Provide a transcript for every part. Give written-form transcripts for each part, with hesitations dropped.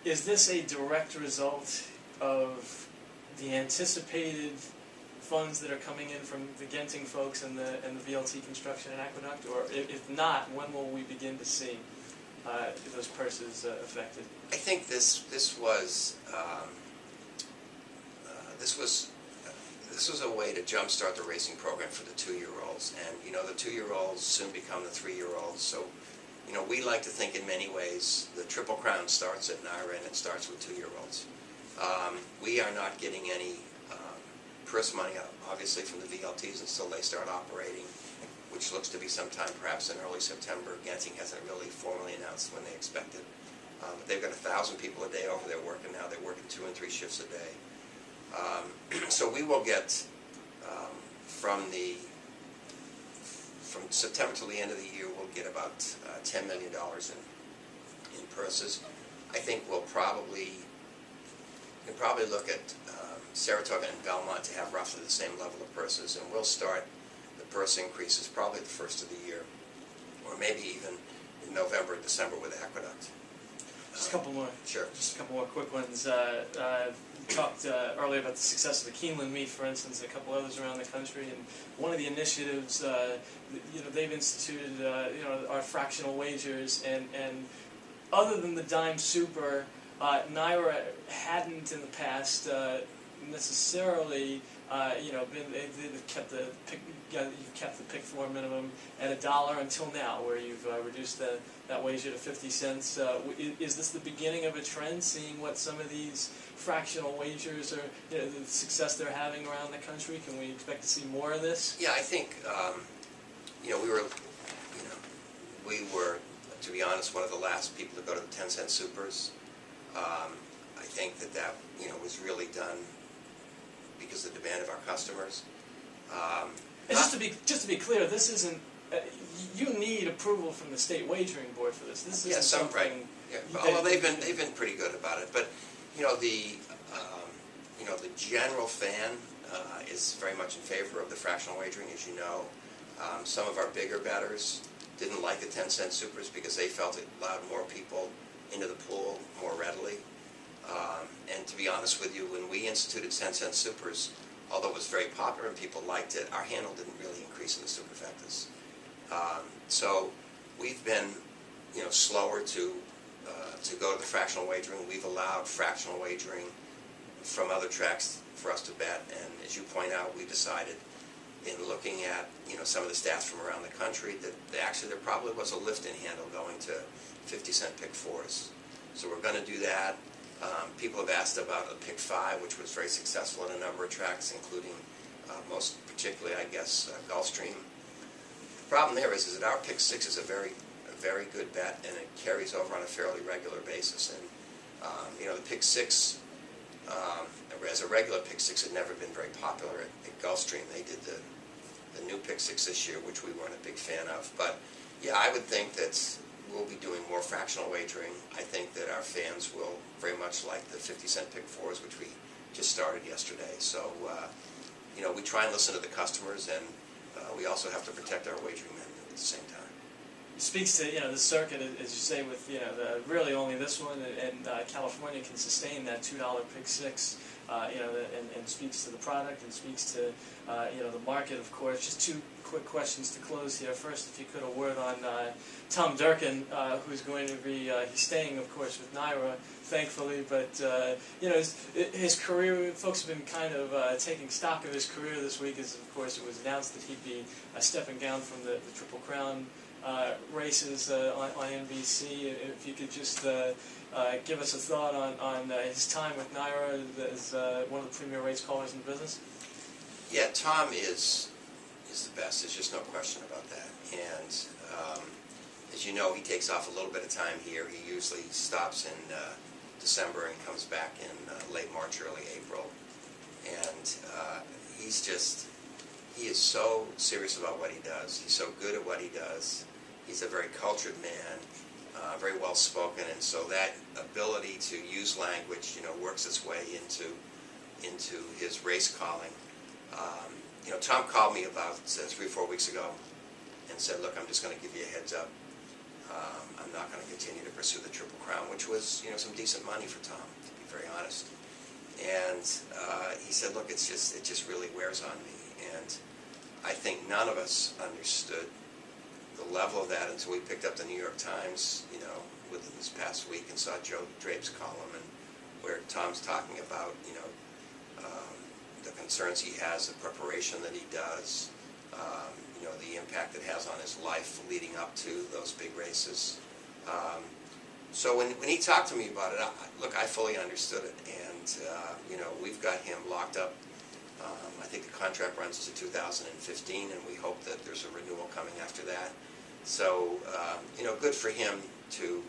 is this a direct result of the anticipated funds that are coming in from the Genting folks and the VLT construction and Aqueduct, or if not, when will we begin to see those purses affected? I think this was a way to jumpstart the racing program for the 2-year-olds, and you know the 2-year-olds soon become the 3-year-olds. So, you know, we like to think in many ways the Triple Crown starts at NYRA and it starts with 2-year-olds. We are not getting any purse money, obviously, from the VLTs until they start operating, which looks to be sometime perhaps in early September. Genting hasn't really formally announced when they expect it. But they've got 1,000 people a day over there working now. They're working 2 and 3 shifts a day. So we will get from September till the end of the year, we'll get about $10 million in purses. I think you can probably look at Saratoga and Belmont to have roughly the same level of purses, and we'll start the purse increases probably the first of the year, or maybe even in November or December with Aqueduct. Just a couple more. Sure. Just a couple more quick ones. You talked earlier about the success of the Keeneland meet, for instance, and a couple others around the country. And one of the initiatives, they've instituted, are fractional wagers. And other than the dime super, NYRA hadn't in the past necessarily, they've kept the pick-4 minimum at $1 until now, where you've reduced that wager to 50 cents. Is this the beginning of a trend, seeing what some of these fractional wagers are, the success they're having around the country? Can we expect to see more of this? Yeah, I think, we were, to be honest, one of the last people to go to the 10-cent supers. I think that was really done because of the demand of our customers. And just to be clear, this isn't. You need approval from the state wagering board for this. This isn't something. Right. Yeah. Well, they've been pretty good about it, but the general fan is very much in favor of the fractional wagering, as you know. Some of our bigger bettors didn't like the 10-cent supers because they felt it allowed more people into the pool more readily. And to be honest with you, when we instituted 10-cent supers, although it was very popular and people liked it, our handle didn't really increase in the superfectas. So we've been, slower to go to the fractional wagering. We've allowed fractional wagering from other tracks for us to bet, and as you point out, we decided in looking at some of the stats from around the country that there probably was a lift in handle going to 50-cent pick-4s. So we're going to do that. People have asked about a pick-5, which was very successful in a number of tracks, including most particularly, I guess, Gulfstream. The problem there is that our pick-6 is a very good bet, and it carries over on a fairly regular basis. And the pick-6, as a regular pick-6, had never been very popular at Gulfstream. They did the new pick-6 this year, which we weren't a big fan of. But yeah, I would think that we'll be doing more fractional wagering. I think that our fans will very much like the 50-cent pick-4s, which we just started yesterday. So, we try and listen to the customers, and we also have to protect our wagering men at the same time. It speaks to, the circuit, as you say, with, really only this one, and California can sustain that $2 pick-6, and speaks to the product and speaks to, the market, of course. Just two quick questions to close here. First, if you could, a word on Tom Durkin, who's going to be, he's staying, of course, with NYRA, thankfully, but, his career, folks have been kind of taking stock of his career this week, as, of course, it was announced that he'd be stepping down from the Triple Crown races on NBC. If you could just give us a thought on his time with NYRA as one of the premier race callers in the business. Yeah, Tom is the best. There's just no question about that. And as you know, he takes off a little bit of time here. He usually stops in December and comes back in late March, early April. And he is so serious about what he does. He's so good at what he does. He's a very cultured man, very well spoken, and so that ability to use language, works its way into his race calling. Tom called me about 3 or 4 weeks ago and said, "Look, I'm just going to give you a heads up. I'm not going to continue to pursue the Triple Crown, which was, some decent money for Tom, to be very honest. And he said, look, it just really wears on me. And I think none of us understood the level of that until we picked up the New York Times, within this past week and saw Joe Drape's column, and where Tom's talking about, the concerns he has, the preparation that he does, the impact it has on his life leading up to those big races. So when he talked to me about it, I fully understood it, and we've got him locked up. I think the contract runs to 2015, and we hope that there's a renewal coming after that. So good for him to,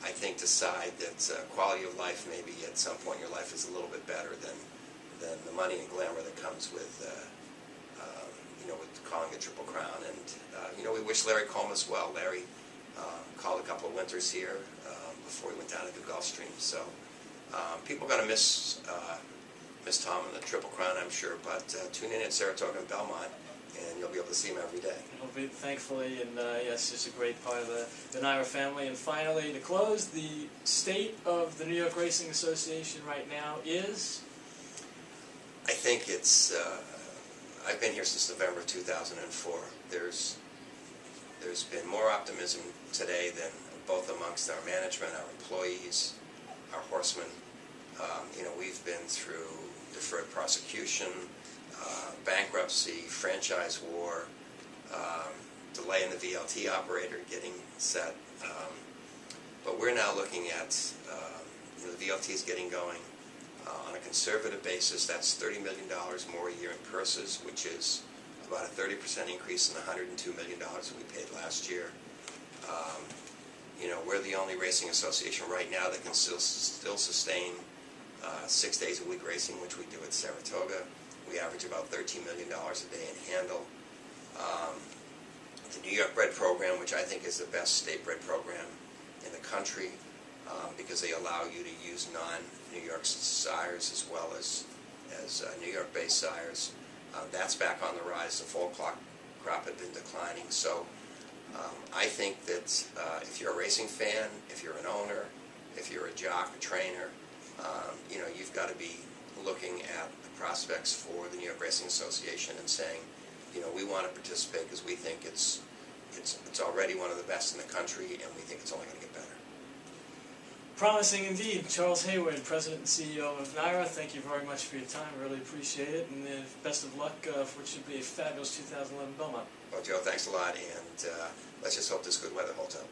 I think, decide that quality of life maybe at some point in your life is a little bit better than the money and glamour that comes with with calling the Triple Crown. And we wish Larry Comas well. Larry called a couple of winters here before he went down to the Gulfstream. So people are going to miss Tom and the Triple Crown, I'm sure. But tune in at Saratoga and Belmont, and you'll be able to see him every day. It'll be, thankfully, and yes, just a great part of the NYRA family. And finally, to close, the state of the New York Racing Association right now is? I think it's, I've been here since November of 2004. There's been more optimism today than both amongst our management, our employees, our horsemen. We've been through deferred prosecution, bankruptcy, franchise war, delay in the VLT operator getting set. But we're now looking at, the VLT is getting going. On a conservative basis, that's $30 million more a year in purses, which is about a 30% increase in the $102 million that we paid last year. We're the only racing association right now that can still sustain 6 days a week racing, which we do at Saratoga. We average about $13 million a day in handle. The New York bred program, which I think is the best state bred program in the country, because they allow you to use non-New York sires as well as New York-based sires. That's back on the rise. The full crop had been declining. So I think that if you're a racing fan, if you're an owner, if you're a jock, a trainer, you've got to be looking at the prospects for the New York Racing Association and saying, we want to participate because we think it's already one of the best in the country, and we think it's only going to get better. Promising indeed. Charles Hayward, President and CEO of NYRA, thank you very much for your time. Really appreciate it, and best of luck for what should be a fabulous 2011 Belmont. Well, Joe, thanks a lot, and let's just hope this good weather holds up.